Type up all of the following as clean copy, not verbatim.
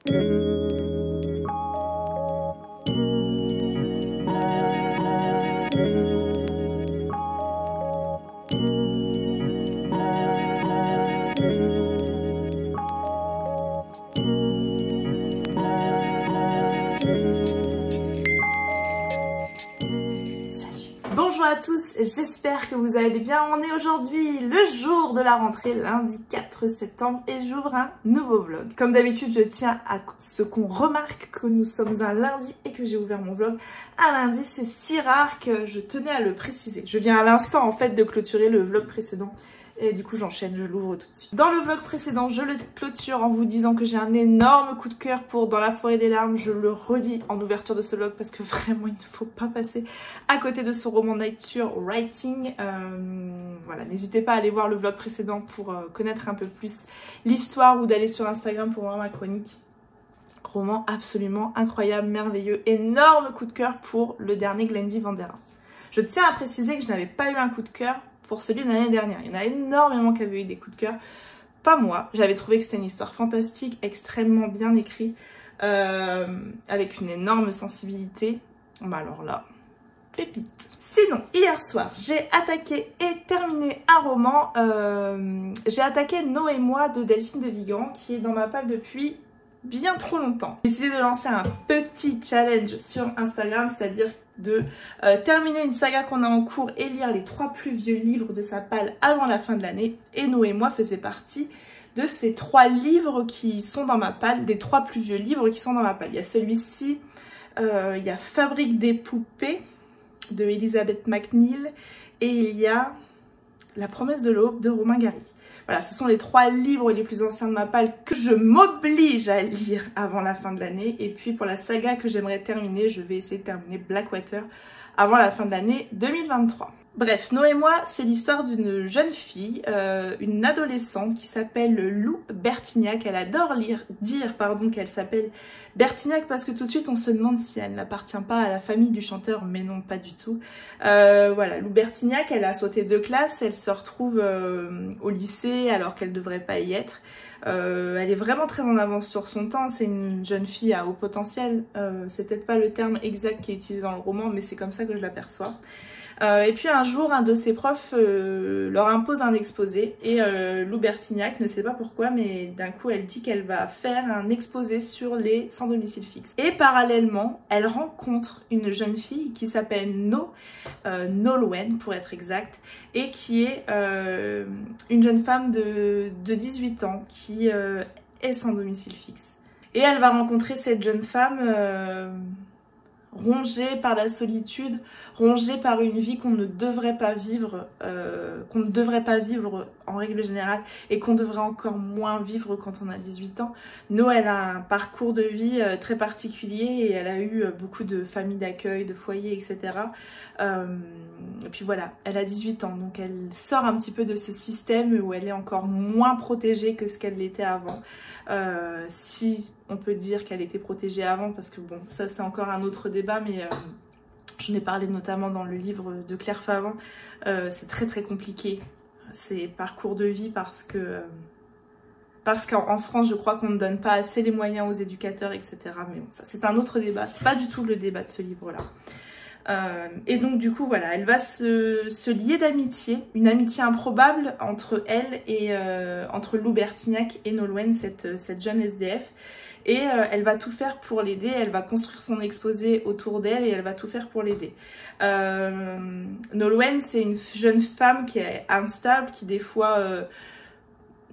Bonjour à tous, j'espère que vous allez bien. On est aujourd'hui le jour de la rentrée, lundi 4 septembre, et j'ouvre un nouveau vlog. Comme d'habitude, je tiens à ce qu'on remarque que nous sommes un lundi et que j'ai ouvert mon vlog un lundi. C'est si rare que je tenais à le préciser. Je viens à l'instant en fait de clôturer le vlog précédent. Et du coup j'enchaîne, je l'ouvre tout de suite. Dans le vlog précédent, je le clôture en vous disant que j'ai un énorme coup de cœur pour Dans la forêt des larmes. Je le redis en ouverture de ce vlog parce que vraiment il ne faut pas passer à côté de ce roman Nature Writing. Voilà, n'hésitez pas à aller voir le vlog précédent pour connaître un peu plus l'histoire ou d'aller sur Instagram pour voir ma chronique. Roman absolument incroyable, merveilleux, énorme coup de cœur pour le dernier Glendy Vandera. Je tiens à préciser que je n'avais pas eu un coup de cœur pour celui de l'année dernière. Il y en a énormément qui avaient eu des coups de cœur. Pas moi. J'avais trouvé que c'était une histoire fantastique, extrêmement bien écrite, avec une énorme sensibilité. Bah alors là, pépite. Sinon, hier soir, j'ai attaqué et terminé un roman. J'ai attaqué Nos et moi de Delphine de Vigan, qui est dans ma palle depuis bien trop longtemps. J'ai décidé de lancer un petit challenge sur Instagram, c'est-à-dire de terminer une saga qu'on a en cours et lire les 3 plus vieux livres de sa palle avant la fin de l'année. Et Nos et moi faisait partie de ces 3 livres qui sont dans ma palle, des 3 plus vieux livres qui sont dans ma palle. Il y a celui-ci, il y a Fabrique des poupées de Elizabeth McNeill et il y a La promesse de l'aube de Romain Gary. Voilà, ce sont les 3 livres les plus anciens de ma palle que je m'oblige à lire avant la fin de l'année. Et puis pour la saga que j'aimerais terminer, je vais essayer de terminer Blackwater avant la fin de l'année 2023. Bref, Nos et moi, c'est l'histoire d'une jeune fille, une adolescente qui s'appelle Lou Bertignac. Elle adore dire qu'elle s'appelle Bertignac parce que tout de suite on se demande si elle n'appartient pas à la famille du chanteur, mais non, pas du tout. Voilà, Lou Bertignac, elle a sauté 2 classes, elle se retrouve au lycée alors qu'elle ne devrait pas y être. Elle est vraiment très en avance sur son temps, c'est une jeune fille à haut potentiel, c'est peut-être pas le terme exact qui est utilisé dans le roman, mais c'est comme ça que je l'aperçois. Et puis un jour, un de ses profs leur impose un exposé et Lou Bertignac, ne sait pas pourquoi, mais d'un coup elle dit qu'elle va faire un exposé sur les sans domicile fixe. Et parallèlement, elle rencontre une jeune fille qui s'appelle Nolwenn pour être exact, et qui est une jeune femme de 18 ans qui est sans domicile fixe. Et elle va rencontrer cette jeune femme rongée par la solitude, rongée par une vie qu'on ne devrait pas vivre, en règle générale, et qu'on devrait encore moins vivre quand on a 18 ans. No, elle a un parcours de vie très particulier et elle a eu beaucoup de familles d'accueil, de foyers, etc. Et puis voilà, elle a 18 ans, donc elle sort un petit peu de ce système où elle est encore moins protégée que ce qu'elle l'était avant. Si on peut dire qu'elle était protégée avant, parce que bon, ça c'est encore un autre débat, mais j'en ai parlé notamment dans le livre de Claire Favant. C'est très compliqué ces parcours de vie parce qu'en France, je crois qu'on ne donne pas assez les moyens aux éducateurs, etc. Mais bon, ça c'est un autre débat, c'est pas du tout le débat de ce livre-là. Et donc du coup voilà, elle va se lier d'amitié, une amitié improbable entre elle et entre Lou Bertignac et Nolwenn, cette jeune SDF. Et elle va tout faire pour l'aider, elle va construire son exposé autour d'elle et elle va tout faire pour l'aider. Nolwenn, c'est une jeune femme qui est instable, qui des fois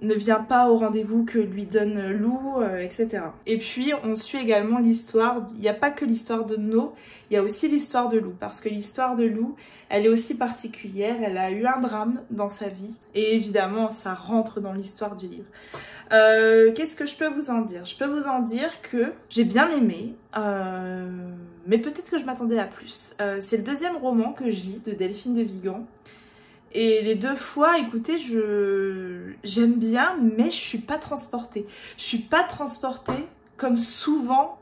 ne vient pas au rendez-vous que lui donne Lou, etc. Et puis on suit également l'histoire, il n'y a pas que l'histoire de No, il y a aussi l'histoire de Lou, parce que l'histoire de Lou, elle est aussi particulière, elle a eu un drame dans sa vie, et évidemment ça rentre dans l'histoire du livre. Qu'est-ce que je peux vous en dire? Je peux vous en dire que j'ai bien aimé, mais peut-être que je m'attendais à plus. C'est le 2e roman que je lis de Delphine de Vigan. Et les 2 fois, écoutez, j'aime bien, mais je suis pas transportée. Je suis pas transportée comme souvent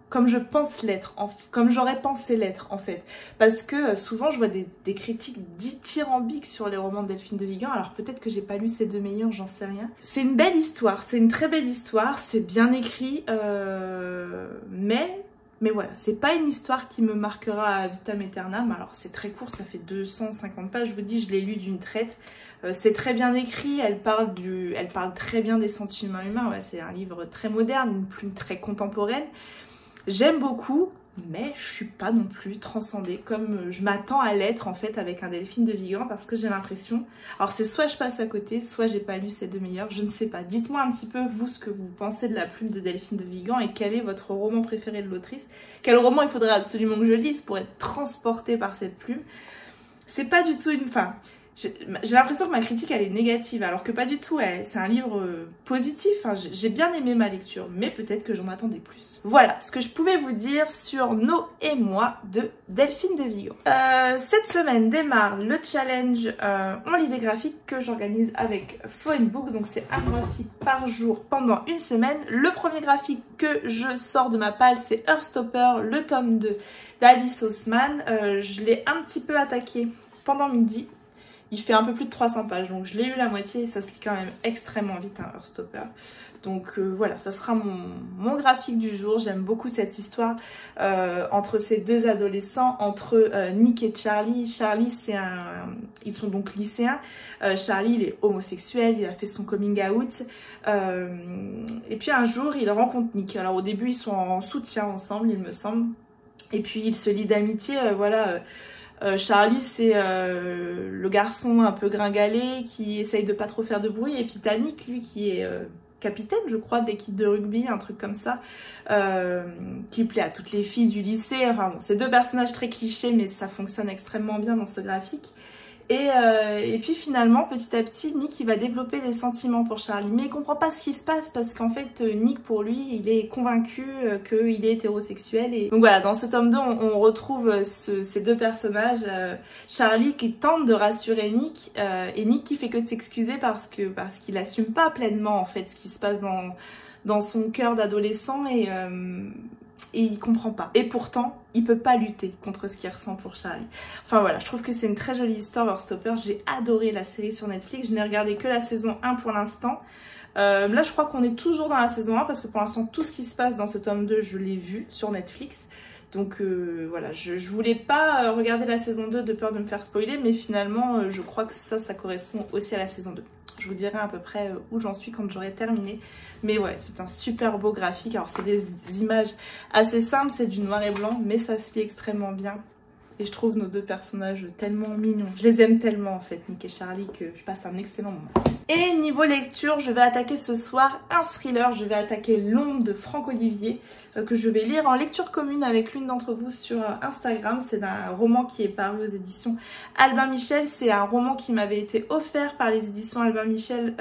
comme je pense l'être, comme j'aurais pensé l'être en fait. Parce que souvent je vois des critiques dithyrambiques sur les romans de Delphine de Vigan, alors peut-être que j'ai pas lu ces deux meilleurs, j'en sais rien. C'est une belle histoire, c'est une très belle histoire, c'est bien écrit, mais voilà, c'est pas une histoire qui me marquera à vitam aeternam. Alors c'est très court, ça fait 250 pages, je vous dis, je l'ai lu d'une traite. C'est très bien écrit, elle parle très bien des sentiments humains, ouais, c'est un livre très moderne, une plume très contemporaine. J'aime beaucoup, mais je suis pas non plus transcendée comme je m'attends à l'être en fait avec un Delphine de Vigan, parce que j'ai l'impression, alors c'est soit je passe à côté, soit j'ai pas lu ces deux meilleurs, je ne sais pas. Dites-moi un petit peu vous ce que vous pensez de la plume de Delphine de Vigan et quel est votre roman préféré de l'autrice. Quel roman il faudrait absolument que je lise pour être transportée par cette plume. C'est pas du tout une... Enfin, j'ai l'impression que ma critique elle est négative, alors que pas du tout, c'est un livre positif, hein. J'ai bien aimé ma lecture, mais peut-être que j'en attendais plus. Voilà ce que je pouvais vous dire sur No et moi de Delphine de Vigan. Cette semaine démarre le challenge en lit des graphiques que j'organise avec Phone Book, donc c'est un graphique par jour pendant une semaine. Le premier graphique que je sors de ma palle c'est Heartstopper, le tome 2 d'Alice Oseman. Je l'ai un petit peu attaqué pendant midi. Il fait un peu plus de 300 pages, donc je l'ai eu la moitié et ça se lit quand même extrêmement vite, un Heartstopper. Donc voilà, ça sera mon graphique du jour. J'aime beaucoup cette histoire entre ces deux adolescents, entre Nick et Charlie. Charlie, ils sont donc lycéens. Charlie, il est homosexuel, il a fait son coming out. Et puis un jour, il rencontre Nick. Alors au début, ils sont en soutien ensemble, il me semble. Et puis ils se lient d'amitié, voilà. Charlie c'est le garçon un peu gringalé qui essaye de pas trop faire de bruit, et puis t'as Nick lui qui est capitaine je crois de l'équipe de rugby, un truc comme ça, qui plaît à toutes les filles du lycée. Enfin bon, c'est deux personnages très clichés mais ça fonctionne extrêmement bien dans ce graphique. Et puis finalement, petit à petit, Nick il va développer des sentiments pour Charlie. Mais il comprend pas ce qui se passe parce qu'en fait, Nick pour lui, il est convaincu qu'il est hétérosexuel. Et donc voilà, dans ce tome 2, on retrouve ces deux personnages. Charlie qui tente de rassurer Nick et Nick qui fait que de s'excuser parce qu'il assume pas pleinement en fait ce qui se passe dans son cœur d'adolescent et il comprend pas. Et pourtant, il peut pas lutter contre ce qu'il ressent pour Charlie. Enfin voilà, je trouve que c'est une très jolie histoire, Heartstopper. J'ai adoré la série sur Netflix. Je n'ai regardé que la saison 1 pour l'instant. Là, je crois qu'on est toujours dans la saison 1 parce que pour l'instant, tout ce qui se passe dans ce tome 2, je l'ai vu sur Netflix. Donc voilà, je voulais pas regarder la saison 2 de peur de me faire spoiler, mais finalement, je crois que ça correspond aussi à la saison 2. Je vous dirai à peu près où j'en suis quand j'aurai terminé. Mais ouais, c'est un super beau graphique. Alors c'est des images assez simples, c'est du noir et blanc, mais ça se lit extrêmement bien. Et je trouve nos deux personnages tellement mignons. Je les aime tellement en fait, Nick et Charlie, que je passe un excellent moment. Et niveau lecture, je vais attaquer ce soir un thriller. Je vais attaquer L'ombre de Franck Olivier, que je vais lire en lecture commune avec l'une d'entre vous sur Instagram. C'est un roman qui est paru aux éditions Albin Michel. C'est un roman qui m'avait été offert par les éditions Albin Michel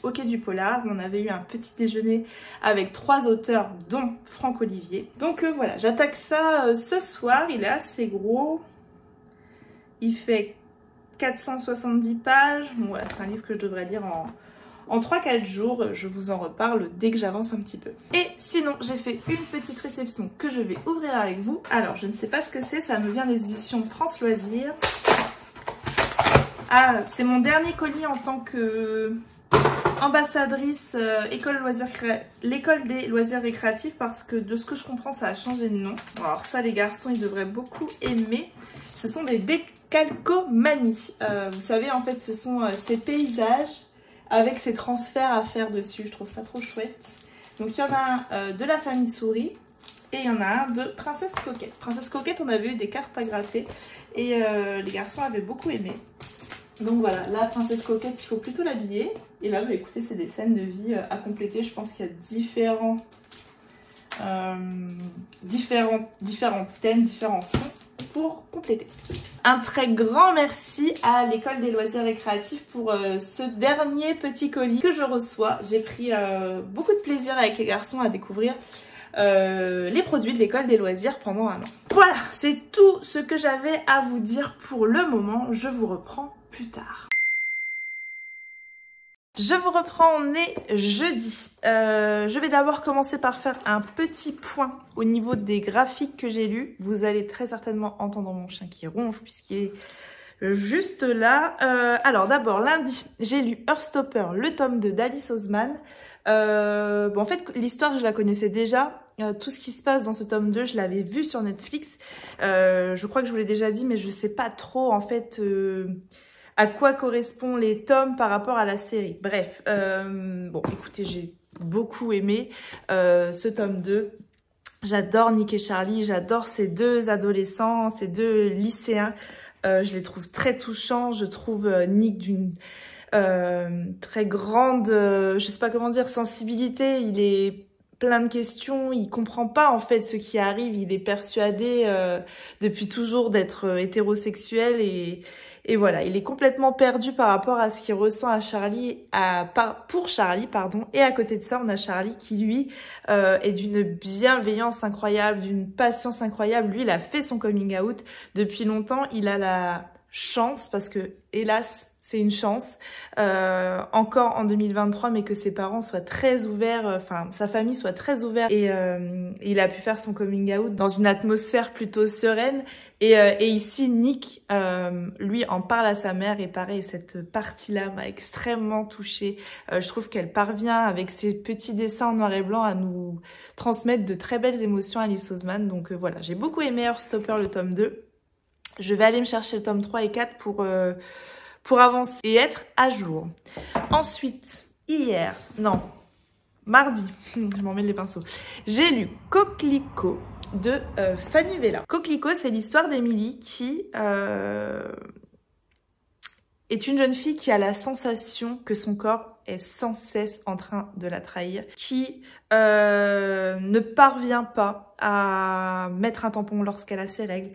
au Quai du Polar. On avait eu un petit déjeuner avec 3 auteurs, dont Franck Olivier. Donc voilà, j'attaque ça ce soir. Il est assez gros. Il fait 470 pages. Bon, voilà, c'est un livre que je devrais lire en 3-4 jours. Je vous en reparle dès que j'avance un petit peu. Et sinon, j'ai fait une petite réception que je vais ouvrir avec vous. Alors, je ne sais pas ce que c'est. Ça me vient des éditions France Loisirs. Ah, c'est mon dernier colis en tant que ambassadrice l'école des loisirs récréatifs, parce que de ce que je comprends, ça a changé de nom. Alors ça, les garçons, ils devraient beaucoup aimer. Ce sont des décalcomanies. Vous savez, en fait, ce sont ces paysages avec ces transferts à faire dessus. Je trouve ça trop chouette. Donc il y en a un de la famille Souris et il y en a un de Princesse Coquette. Princesse Coquette, on avait eu des cartes à gratter et les garçons avaient beaucoup aimé. Donc voilà, la Princesse Coquette, il faut plutôt l'habiller. Et là, bah, écoutez, c'est des scènes de vie à compléter. Je pense qu'il y a différents thèmes, différents fonds pour compléter. Un très grand merci à l'école des loisirs récréatifs pour ce dernier petit colis que je reçois. J'ai pris beaucoup de plaisir avec les garçons à découvrir les produits de l'école des loisirs pendant un an. Voilà, c'est tout ce que j'avais à vous dire pour le moment. Je vous reprends plus tard. Je vous reprends, on est jeudi. Je vais d'abord commencer par faire un petit point au niveau des graphiques que j'ai lus. Vous allez très certainement entendre mon chien qui ronfle puisqu'il est juste là. Alors d'abord, lundi, j'ai lu Heartstopper, le tome 2 d'Alice Oseman. En fait, l'histoire, je la connaissais déjà. Tout ce qui se passe dans ce tome 2, je l'avais vu sur Netflix. Je crois que je vous l'ai déjà dit, mais je sais pas trop en fait à quoi correspondent les tomes par rapport à la série. Bref, écoutez, j'ai beaucoup aimé ce tome 2. J'adore Nick et Charlie, j'adore ces deux adolescents, ces deux lycéens. Je les trouve très touchants. Je trouve Nick d'une très grande, je sais pas comment dire, sensibilité. Il est plein de questions, il comprend pas en fait ce qui arrive. Il est persuadé depuis toujours d'être hétérosexuel et voilà, il est complètement perdu par rapport à ce qu'il ressent pour Charlie, pardon. Et à côté de ça, on a Charlie qui, lui, est d'une bienveillance incroyable, d'une patience incroyable. Lui, il a fait son coming out depuis longtemps. Il a la chance, parce que, hélas, c'est une chance, encore en 2023, mais que ses parents soient très ouverts, sa famille soit très ouverte. Et il a pu faire son coming out dans une atmosphère plutôt sereine. Et ici, Nick, lui, en parle à sa mère. Et pareil, cette partie-là m'a extrêmement touchée. Je trouve qu'elle parvient, avec ses petits dessins en noir et blanc, à nous transmettre de très belles émotions à Alice Oseman. Donc voilà, j'ai beaucoup aimé Heartstopper, le tome 2. Je vais aller me chercher le tome 3 et 4 pour avancer et être à jour. Ensuite, mardi, je m'en mêle les pinceaux, j'ai lu Coquelicot de Fanny Vella. Coquelicot, c'est l'histoire d'Emily qui est une jeune fille qui a la sensation que son corps est sans cesse en train de la trahir, qui ne parvient pas à mettre un tampon lorsqu'elle a ses règles,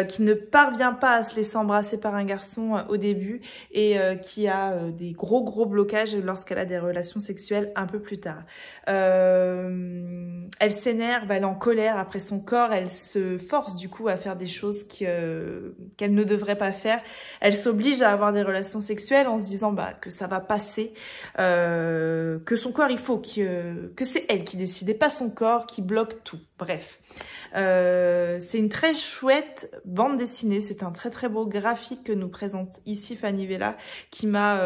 qui ne parvient pas à se laisser embrasser par un garçon au début et qui a des gros blocages lorsqu'elle a des relations sexuelles un peu plus tard. Elle s'énerve, elle est en colère après son corps, elle se force du coup à faire des choses qu'elle ne devrait pas faire. Elle s'oblige à avoir des relations sexuelles en se disant que ça va passer, que son corps, il faut que c'est elle qui décide et pas son corps qui bloque tout. Bref, c'est une très chouette bande dessinée, c'est un très beau graphique que nous présente ici Fanny Vella qui m'a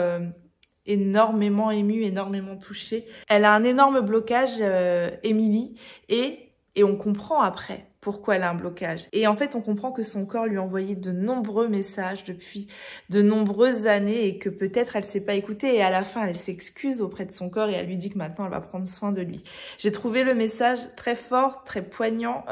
énormément émue, énormément touchée. Elle a un énorme blocage, Emily, et on comprend après pourquoi elle a un blocage. Et en fait, on comprend que son corps lui envoyait de nombreux messages depuis de nombreuses années et que peut-être elle s'est pas écoutée. Et à la fin, elle s'excuse auprès de son corps et elle lui dit que maintenant, elle va prendre soin de lui. J'ai trouvé le message très fort, très poignant.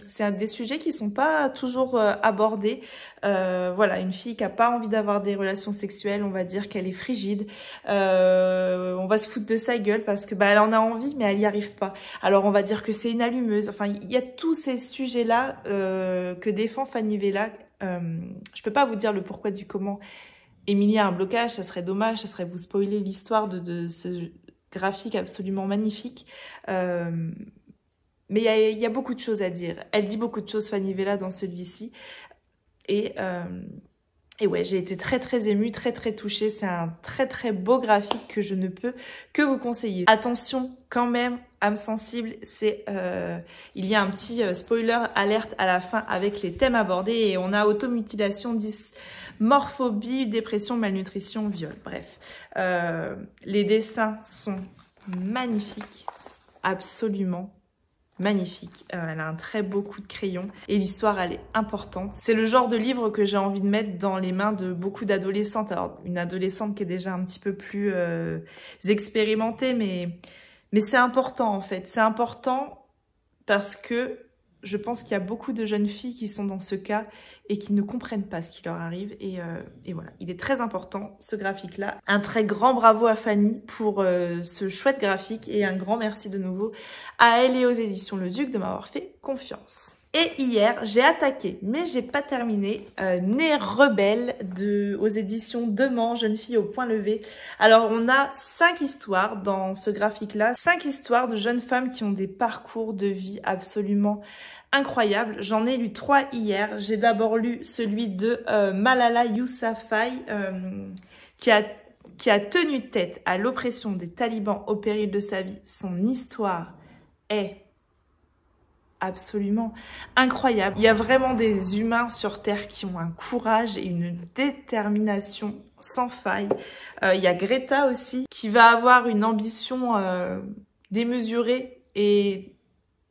C'est des sujets qui sont pas toujours abordés. Voilà, une fille qui a pas envie d'avoir des relations sexuelles, on va dire qu'elle est frigide. On va se foutre de sa gueule parce que elle en a envie, mais elle y arrive pas. Alors on va dire que c'est une allumeuse. Enfin, il y a tous ces sujets-là que défend Fanny Vella. Je peux pas vous dire le pourquoi du comment Emilie a un blocage, ça serait dommage, ça serait vous spoiler l'histoire de ce graphique absolument magnifique. Mais il y a beaucoup de choses à dire. Elle dit beaucoup de choses, Fanny Vella, dans celui-ci. Et ouais, j'ai été très émue, très touchée. C'est un très beau graphique que je ne peux que vous conseiller. Attention quand même, âme sensible, il y a un petit spoiler alerte à la fin avec les thèmes abordés et on a automutilation, dysmorphobie, dépression, malnutrition, viol. Bref, les dessins sont magnifiques, absolument magnifique. Elle a un très beau coup de crayon et l'histoire, elle est importante. C'est le genre de livre que j'ai envie de mettre dans les mains de beaucoup d'adolescentes. Alors, une adolescente qui est déjà un petit peu plus expérimentée, mais c'est important en fait. C'est important parce que je pense qu'il y a beaucoup de jeunes filles qui sont dans ce cas et qui ne comprennent pas ce qui leur arrive. Et voilà, il est très important ce graphique-là. Un très grand bravo à Fanny pour ce chouette graphique et un grand merci de nouveau à elle et aux éditions Le Duc de m'avoir fait confiance. Et hier, j'ai attaqué, mais j'ai pas terminé, Née rebelle aux éditions Demain, jeune fille au point levé. Alors, on a 5 histoires dans ce graphique-là, 5 histoires de jeunes femmes qui ont des parcours de vie absolument incroyables. J'en ai lu 3 hier. J'ai d'abord lu celui de Malala Yousafzai, qui a qui a tenu tête à l'oppression des talibans au péril de sa vie. Son histoire est absolument incroyable. Il y a vraiment des humains sur Terre qui ont un courage et une détermination sans faille. Il y a Greta aussi qui va avoir une ambition démesurée et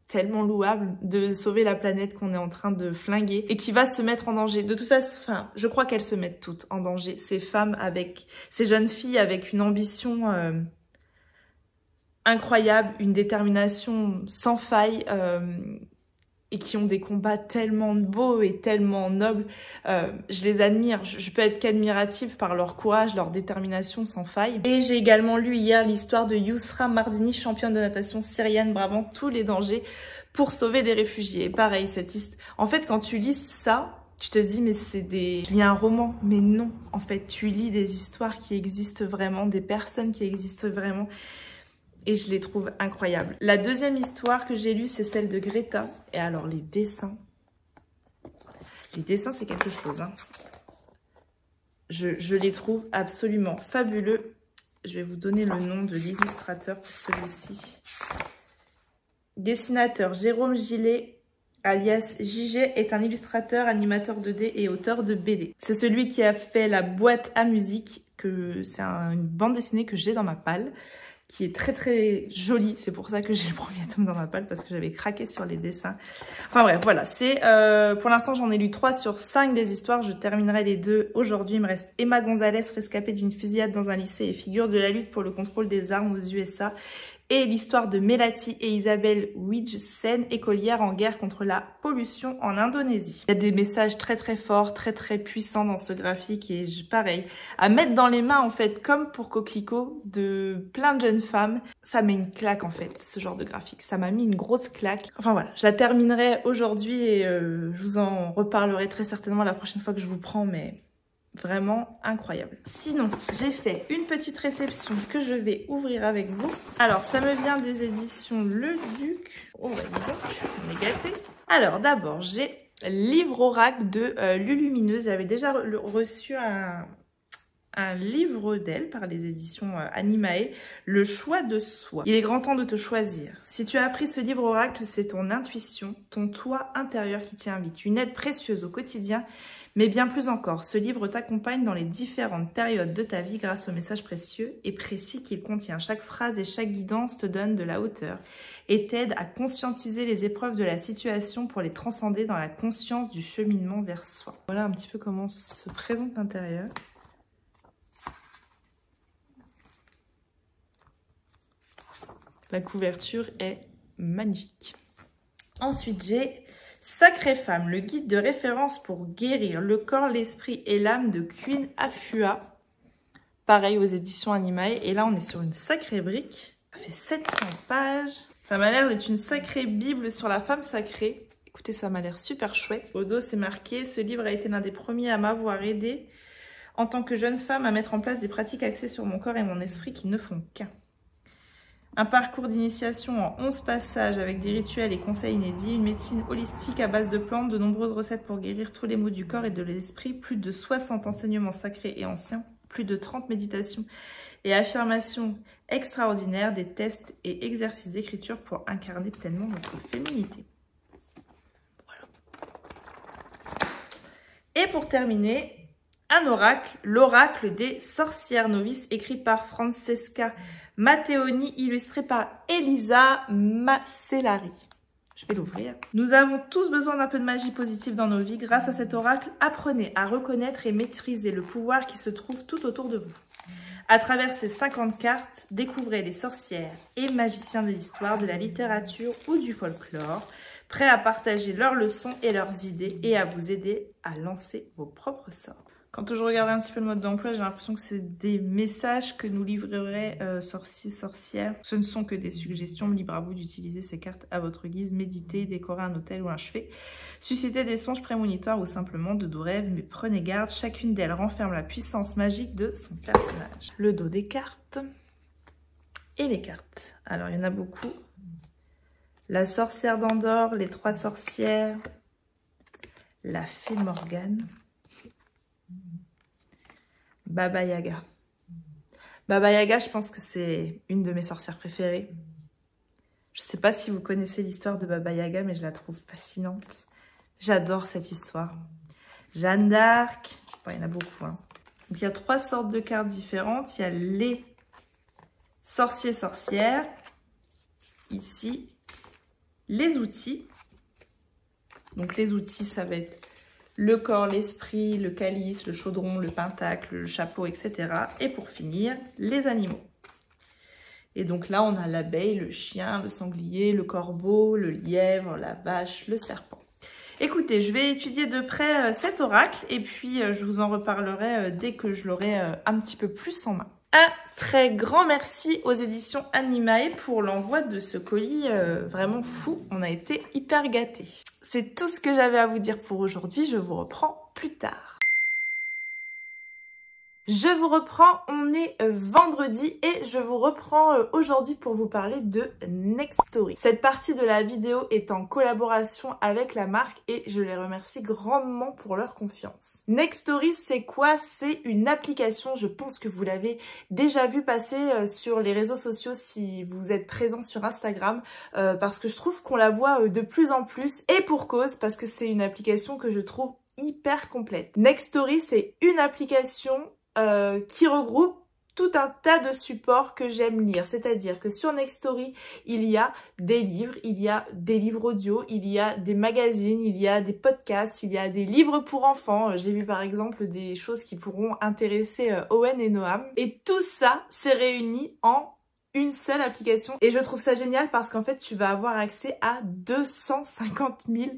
tellement louable de sauver la planète qu'on est en train de flinguer et qui va se mettre en danger. De toute façon, enfin, je crois qu'elles se mettent toutes en danger. Ces femmes avec, ces jeunes filles avec une ambition incroyable, une détermination sans faille et qui ont des combats tellement beaux et tellement nobles. Je les admire. Je peux être qu'admirative par leur courage, leur détermination sans faille. Et j'ai également lu hier l'histoire de Yousra Mardini, championne de natation syrienne, bravant tous les dangers pour sauver des réfugiés. Et pareil, en fait, quand tu lis ça, tu te dis, mais je lis un roman. Mais non, en fait, tu lis des histoires qui existent vraiment, des personnes qui existent vraiment. Et je les trouve incroyables. La deuxième histoire que j'ai lue, c'est celle de Greta. Et alors, les dessins, c'est quelque chose. Hein. Je les trouve absolument fabuleux. Je vais vous donner le nom de l'illustrateur pour celui-ci. Dessinateur Jérôme Gillet, alias JG, est un illustrateur, animateur 2D et auteur de BD. C'est celui qui a fait La boîte à musique, c'est une bande dessinée que j'ai dans ma palle, qui est très très jolie. C'est pour ça que j'ai le premier tome dans ma palle, parce que j'avais craqué sur les dessins. Enfin bref, voilà. Pour l'instant, j'en ai lu 3 sur 5 des histoires. Je terminerai les 2 aujourd'hui. Il me reste Emma Gonzalez, rescapée d'une fusillade dans un lycée et figure de la lutte pour le contrôle des armes aux USA. Et l'histoire de Melati et Isabelle Wijsen, écolières en guerre contre la pollution en Indonésie. Il y a des messages très très forts, très très puissants dans ce graphique et pareil, à mettre dans les mains en fait, comme pour Coquelicot, de plein de jeunes femmes. Ça met une claque en fait, ce genre de graphique. Ça m'a mis une grosse claque. Enfin voilà, je la terminerai aujourd'hui et je vous en reparlerai très certainement la prochaine fois que je vous prends, mais vraiment incroyable. Sinon, j'ai fait une petite réception que je vais ouvrir avec vous. Alors, ça me vient des éditions Le Duc. Oh, bah, dis donc, on est gâtés. Alors, d'abord, j'ai Livre Oracle de Lulumineuse. J'avais déjà reçu un livre d'elle par les éditions Animae, Le choix de soi. Il est grand temps de te choisir. Si tu as appris ce livre oracle, c'est ton intuition, ton toi intérieur qui t'y invite. Une aide précieuse au quotidien, mais bien plus encore. Ce livre t'accompagne dans les différentes périodes de ta vie grâce aux messages précieux et précis qu'il contient. Chaque phrase et chaque guidance te donne de la hauteur et t'aide à conscientiser les épreuves de la situation pour les transcender dans la conscience du cheminement vers soi. Voilà un petit peu comment se présente l'intérieur. La couverture est magnifique. Ensuite, j'ai Sacrée Femme, le guide de référence pour guérir le corps, l'esprit et l'âme de Queen Afua. Pareil aux éditions Animae. Et là, on est sur une sacrée brique. Ça fait 700 pages. Ça m'a l'air d'être une sacrée bible sur la femme sacrée. Écoutez, ça m'a l'air super chouette. Au dos, c'est marqué « Ce livre a été l'un des premiers à m'avoir aidé en tant que jeune femme à mettre en place des pratiques axées sur mon corps et mon esprit qui ne font qu'un. » Un parcours d'initiation en 11 passages avec des rituels et conseils inédits, une médecine holistique à base de plantes, de nombreuses recettes pour guérir tous les maux du corps et de l'esprit, plus de 60 enseignements sacrés et anciens, plus de 30 méditations et affirmations extraordinaires, des tests et exercices d'écriture pour incarner pleinement notre féminité. Voilà. Et pour terminer, un oracle, l'oracle des sorcières novices, écrit par Francesca Matteoni, illustré par Elisa Macellari. Je vais l'ouvrir. Nous avons tous besoin d'un peu de magie positive dans nos vies. Grâce à cet oracle, apprenez à reconnaître et maîtriser le pouvoir qui se trouve tout autour de vous. À travers ces 50 cartes, découvrez les sorcières et magiciens de l'histoire, de la littérature ou du folklore, prêts à partager leurs leçons et leurs idées et à vous aider à lancer vos propres sorts. Quand je regardais un petit peu le mode d'emploi, j'ai l'impression que c'est des messages que nous livreraient sorciers, sorcières. Ce ne sont que des suggestions, libre à vous d'utiliser ces cartes à votre guise. Méditez, décorez un hôtel ou un chevet, suscitez des songes prémonitoires ou simplement de doux rêves, mais prenez garde, chacune d'elles renferme la puissance magique de son personnage. Le dos des cartes et les cartes. Alors, il y en a beaucoup. La sorcière d'Andorre, les 3 sorcières, la fée Morgane, Baba Yaga. Baba Yaga, je pense que c'est une de mes sorcières préférées. Je sais pas si vous connaissez l'histoire de Baba Yaga, mais je la trouve fascinante. J'adore cette histoire. Jeanne d'Arc, bon, il y en a beaucoup. Hein. Donc, il y a 3 sortes de cartes différentes. Il y a les sorciers-sorcières. Ici, les outils. Donc, les outils, ça va être le corps, l'esprit, le calice, le chaudron, le pentacle, le chapeau, etc. Et pour finir, les animaux. Et donc là, on a l'abeille, le chien, le sanglier, le corbeau, le lièvre, la vache, le serpent. Écoutez, je vais étudier de près cet oracle et puis je vous en reparlerai dès que je l'aurai un petit peu plus en main. Un très grand merci aux éditions Animae pour l'envoi de ce colis vraiment fou. On a été hyper gâtés. C'est tout ce que j'avais à vous dire pour aujourd'hui. Je vous reprends plus tard. Je vous reprends, on est vendredi et je vous reprends aujourd'hui pour vous parler de Nextory. Cette partie de la vidéo est en collaboration avec la marque et je les remercie grandement pour leur confiance. Nextory, c'est quoi? C'est une application, je pense que vous l'avez déjà vu passer sur les réseaux sociaux si vous êtes présent sur Instagram parce que je trouve qu'on la voit de plus en plus et pour cause parce que c'est une application que je trouve hyper complète. Nextory, c'est une application qui regroupe tout un tas de supports que j'aime lire. C'est-à-dire que sur Nextory, il y a des livres, il y a des livres audio, il y a des magazines, il y a des podcasts, il y a des livres pour enfants. J'ai vu par exemple des choses qui pourront intéresser Owen et Noam. Et tout ça s'est réuni en une seule application. Et je trouve ça génial parce qu'en fait, tu vas avoir accès à 250 000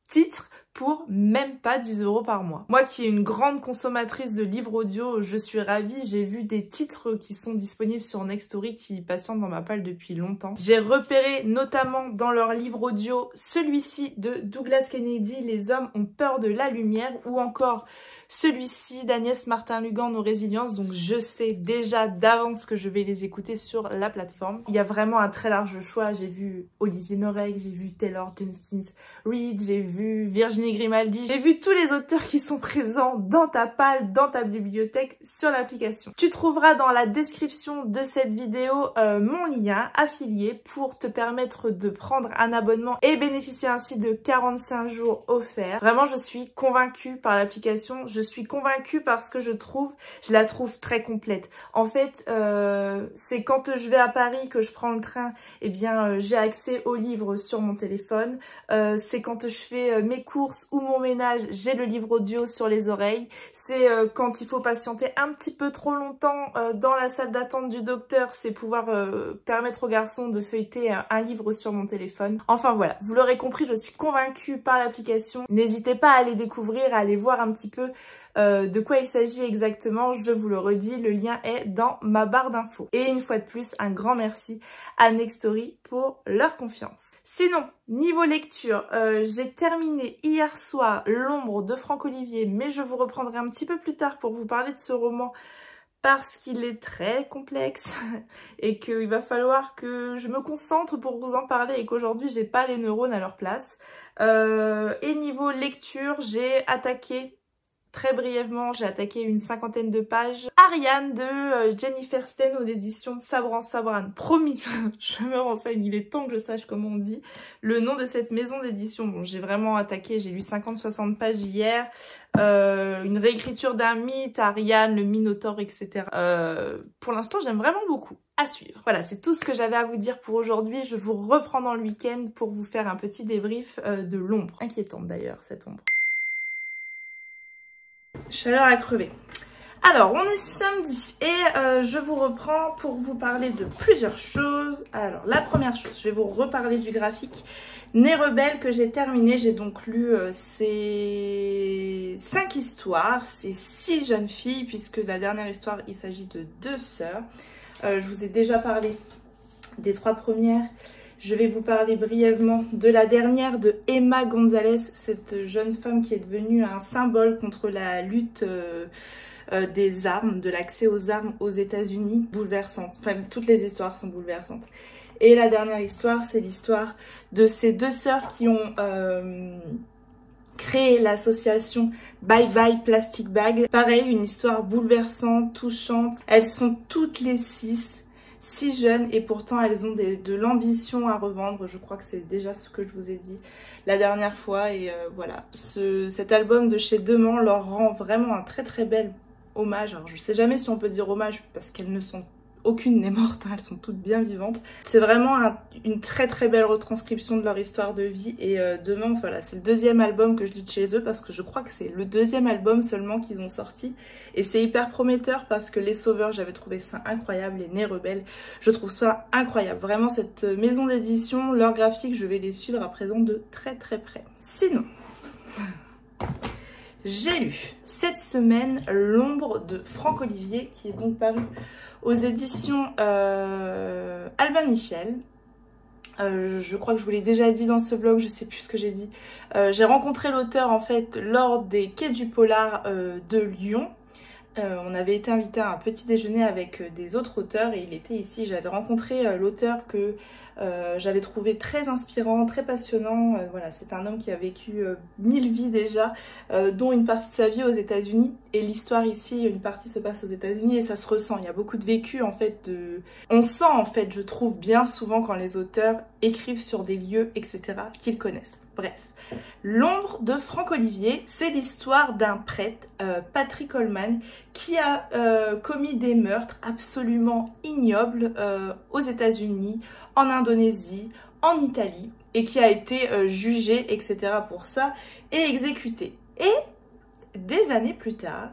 titres pour même pas 10 € par mois. Moi qui est une grande consommatrice de livres audio, je suis ravie. J'ai vu des titres qui sont disponibles sur Nextory qui patientent dans ma palle depuis longtemps. J'ai repéré notamment dans leur livre audio celui-ci de Douglas Kennedy, Les hommes ont peur de la lumière, ou encore celui-ci d'Agnès Martin-Lugan, Nos résiliences. Donc je sais déjà d'avance que je vais les écouter sur la plateforme. Il y a vraiment un très large choix. J'ai vu Olivier Noreg, j'ai vu Taylor Jenkins Reid, j'ai vu Virginie Grimaldi, j'ai vu tous les auteurs qui sont présents dans ta palle, dans ta bibliothèque sur l'application. Tu trouveras dans la description de cette vidéo mon lien affilié pour te permettre de prendre un abonnement et bénéficier ainsi de 45 jours offerts. Vraiment, je suis convaincue par l'application. Je suis convaincue parce que je la trouve très complète. En fait, c'est quand je vais à Paris que je prends le train, eh bien j'ai accès aux livres sur mon téléphone. C'est quand je fais mes courses ou mon ménage, j'ai le livre audio sur les oreilles. C'est quand il faut patienter un petit peu trop longtemps dans la salle d'attente du docteur, c'est pouvoir permettre aux garçons de feuilleter un livre sur mon téléphone. Enfin voilà, vous l'aurez compris, je suis convaincue par l'application. N'hésitez pas à aller découvrir, à aller voir un petit peu de quoi il s'agit exactement. Je vous le redis, le lien est dans ma barre d'infos. Et une fois de plus, un grand merci à Nextory pour leur confiance. Sinon, niveau lecture, j'ai terminé hier soir L'ombre de Franck Olivier, mais je vous reprendrai un petit peu plus tard pour vous parler de ce roman parce qu'il est très complexe et qu'il va falloir que je me concentre pour vous en parler et qu'aujourd'hui j'ai pas les neurones à leur place. Et niveau lecture, j'ai attaqué très brièvement, j'ai attaqué une 50aine de pages. Ariane de Jennifer Stein aux éditions Sabran Sabran. Promis, je me renseigne, il est temps que je sache comment on dit le nom de cette maison d'édition. Bon, j'ai vraiment attaqué, j'ai lu 50-60 pages hier. Une réécriture d'un mythe, Ariane, le Minotaure, etc. Pour l'instant, j'aime vraiment beaucoup. À suivre. Voilà, c'est tout ce que j'avais à vous dire pour aujourd'hui. Je vous reprends dans le week-end pour vous faire un petit débrief de l'ombre. Inquiétante d'ailleurs, cette ombre. Chaleur à crever. Alors, on est samedi et je vous reprends pour vous parler de plusieurs choses. Alors, la première chose, je vais vous reparler du graphique Nez Rebelle que j'ai terminé. J'ai donc lu ces 5 histoires, ces 6 jeunes filles, puisque la dernière histoire, il s'agit de 2 sœurs. Je vous ai déjà parlé des 3 premières. Je vais vous parler brièvement de la dernière, de Emma Gonzalez, cette jeune femme qui est devenue un symbole contre la lutte des armes, de l'accès aux armes aux États-Unis. Bouleversante. Enfin, toutes les histoires sont bouleversantes. Et la dernière histoire, c'est l'histoire de ces 2 sœurs qui ont créé l'association Bye Bye Plastic Bag. Pareil, une histoire bouleversante, touchante. Elles sont toutes les 6 si jeunes et pourtant elles ont de l'ambition à revendre. Je crois que c'est déjà ce que je vous ai dit la dernière fois. Et voilà, cet album de chez Demant leur rend vraiment un très très bel hommage. Alors je sais jamais si on peut dire hommage parce qu'elles ne sont... Aucune n'est morte, hein, elles sont toutes bien vivantes. C'est vraiment une très très belle retranscription de leur histoire de vie. Et Demant, voilà, c'est le 2e album que je lis de chez eux parce que je crois que c'est le 2e album seulement qu'ils ont sorti. Et c'est hyper prometteur parce que Les Sauveurs, j'avais trouvé ça incroyable. Les Nez Rebelles, je trouve ça incroyable. Vraiment, cette maison d'édition, leur graphique, je vais les suivre à présent de très très près. Sinon... j'ai lu cette semaine L'ombre de Franck Olivier qui est donc paru aux éditions Albin Michel. Je crois que je vous l'ai déjà dit dans ce vlog, je sais plus ce que j'ai dit. J'ai rencontré l'auteur en fait lors des Quais du Polar de Lyon. On avait été invité à un petit déjeuner avec des autres auteurs et il était ici. J'avais rencontré l'auteur que j'avais trouvé très inspirant, très passionnant. Voilà, c'est un homme qui a vécu 1000 vies déjà, dont une partie de sa vie aux États-Unis. Et l'histoire ici, une partie se passe aux États-Unis et ça se ressent. Il y a beaucoup de vécu en fait. On sent en fait, je trouve bien souvent quand les auteurs écrivent sur des lieux, etc., qu'ils connaissent. Bref. L'ombre de Franck Olivier, c'est l'histoire d'un prêtre, Patrick Holman, qui a commis des meurtres absolument ignobles aux États-Unis, en Indonésie, en Italie, et qui a été jugé, etc. pour ça, et exécuté. Et des années plus tard,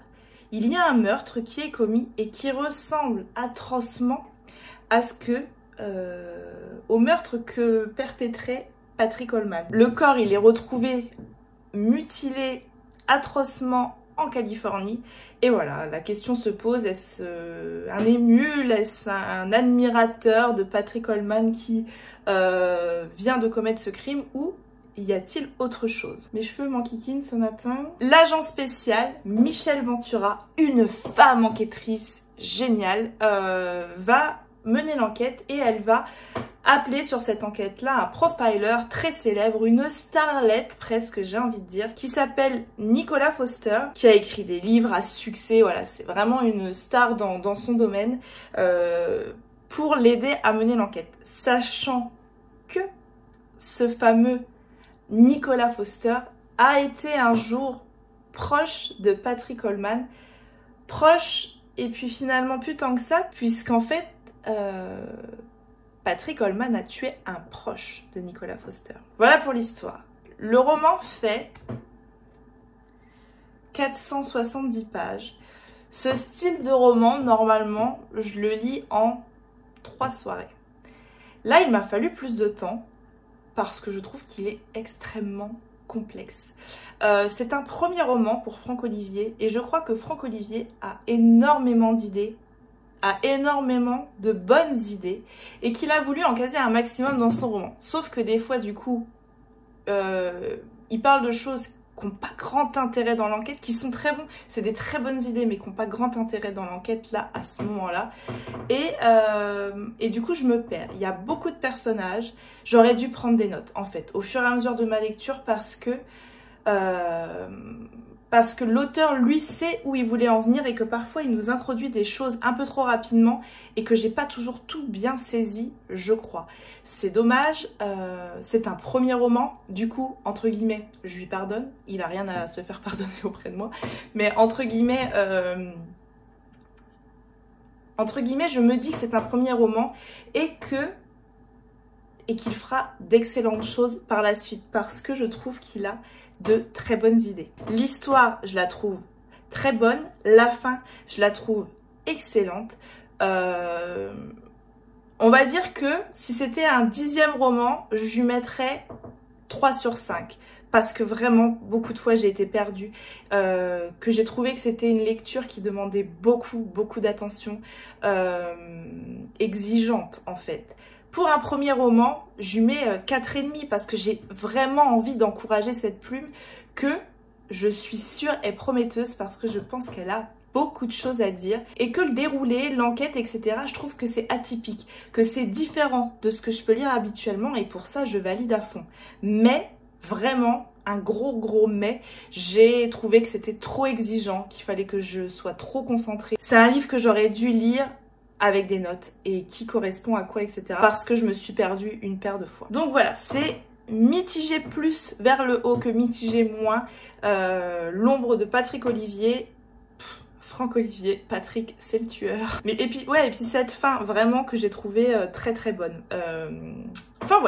il y a un meurtre qui est commis et qui ressemble atrocement à au meurtre que perpétrait Patrick Holman. Le corps, il est retrouvé mutilé atrocement en Californie. Et voilà, la question se pose, est-ce un émule, est-ce un admirateur de Patrick Holman qui vient de commettre ce crime ou y a-t-il autre chose? Mes cheveux m'enquiquinent ce matin. L'agent spécial, Michel Ventura, une femme enquêtrice géniale, va mener l'enquête et elle va appeler sur cette enquête-là un profiler très célèbre, une starlette presque, j'ai envie de dire, qui s'appelle Nicolas Foster, qui a écrit des livres à succès. Voilà, c'est vraiment une star dans son domaine, pour l'aider à mener l'enquête. Sachant que ce fameux Nicolas Foster a été un jour proche de Patrick Holman, proche et puis finalement plus tant que ça, puisqu'en fait Patrick Holman a tué un proche de Nicolas Foster. Voilà pour l'histoire. Le roman fait 470 pages. Ce style de roman, normalement, je le lis en 3 soirées. Là, il m'a fallu plus de temps parce que je trouve qu'il est extrêmement complexe. C'est un premier roman pour Franck Olivier et je crois que Franck Olivier a énormément d'idées, a énormément de bonnes idées et qu'il a voulu en caser un maximum dans son roman. Sauf que des fois, du coup, il parle de choses qui n'ont pas grand intérêt dans l'enquête, qui sont très bons, c'est des très bonnes idées, mais qui n'ont pas grand intérêt dans l'enquête là, à ce moment-là. Et du coup, je me perds. Il y a beaucoup de personnages. J'aurais dû prendre des notes, en fait, au fur et à mesure de ma lecture, parce que l'auteur, lui, sait où il voulait en venir et que parfois, il nous introduit des choses un peu trop rapidement et que j'ai pas toujours tout bien saisi, je crois. C'est dommage, c'est un premier roman, du coup, entre guillemets, je lui pardonne, il a rien à se faire pardonner auprès de moi, mais entre guillemets, je me dis que c'est un premier roman et qu'il fera d'excellentes choses par la suite parce que je trouve qu'il a de très bonnes idées. L'histoire, je la trouve très bonne. La fin, je la trouve excellente. On va dire que si c'était un 10e roman, je lui mettrais 3 sur 5. Parce que vraiment, beaucoup de fois, j'ai été perdue. Que j'ai trouvé que c'était une lecture qui demandait beaucoup d'attention. Exigeante, en fait. Pour un premier roman, je lui mets 4,5 parce que j'ai vraiment envie d'encourager cette plume que je suis sûre est prometteuse parce que je pense qu'elle a beaucoup de choses à dire et que le déroulé, l'enquête, etc., je trouve que c'est atypique, que c'est différent de ce que je peux lire habituellement et pour ça, je valide à fond. Mais vraiment un gros mais. J'ai trouvé que c'était trop exigeant, qu'il fallait que je sois trop concentrée. C'est un livre que j'aurais dû lire avec des notes et qui correspond à quoi, etc. Parce que je me suis perdue une paire de fois. Donc voilà, c'est mitigé plus vers le haut que mitigé moins. L'ombre de Patrick Olivier. Franck Olivier, Patrick, c'est le tueur. Mais et puis cette fin vraiment que j'ai trouvée très bonne. Enfin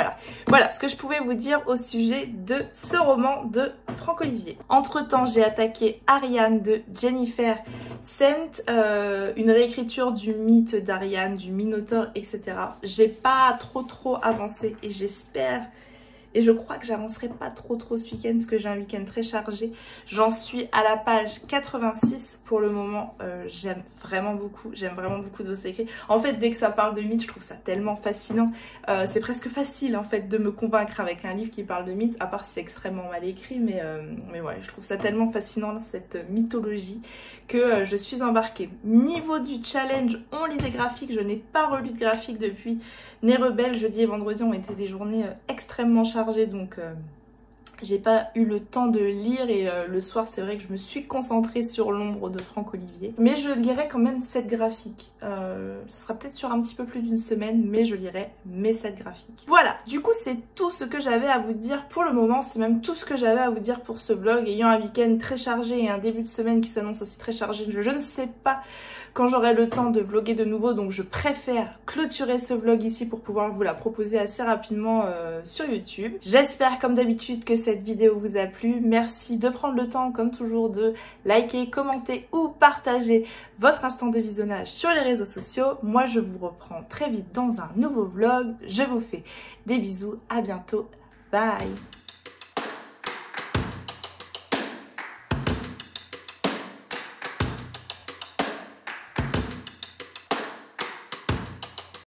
voilà ce que je pouvais vous dire au sujet de ce roman de Franck Olivier. Entre temps, j'ai attaqué Ariane de Jennifer Saint, une réécriture du mythe d'Ariane, du Minotaure, etc. J'ai pas trop avancé et j'espère. Et je crois que j'avancerai pas trop ce week-end parce que j'ai un week-end très chargé. J'en suis à la page 86 pour le moment. J'aime vraiment beaucoup d'Ossé écrit. En fait, dès que ça parle de mythe, je trouve ça tellement fascinant. C'est presque facile en fait de me convaincre avec un livre qui parle de mythe, à part si c'est extrêmement mal écrit. Mais ouais, je trouve ça tellement fascinant cette mythologie que je suis embarquée. Niveau du challenge, on lit des graphiques. Je n'ai pas relu de graphiques depuis Né Rebelle. Jeudi et vendredi ont été des journées extrêmement chargées, donc j'ai pas eu le temps de lire et le soir c'est vrai que je me suis concentrée sur l'ombre de Franck Olivier. Mais je lirai quand même 7 graphiques. Ce sera peut-être sur un petit peu plus d'une semaine, mais je lirai mes 7 graphiques. Voilà, du coup c'est tout ce que j'avais à vous dire pour le moment. C'est même tout ce que j'avais à vous dire pour ce vlog. Ayant un week-end très chargé et un début de semaine qui s'annonce aussi très chargé, je ne sais pas quand j'aurai le temps de vlogger de nouveau, donc je préfère clôturer ce vlog ici pour pouvoir vous la proposer assez rapidement sur YouTube. J'espère comme d'habitude que cette vidéo vous a plu. Merci de prendre le temps comme toujours de liker, commenter ou partager votre instant de visionnage sur les réseaux sociaux. Moi je vous reprends très vite dans un nouveau vlog. Je vous fais des bisous, à bientôt, bye.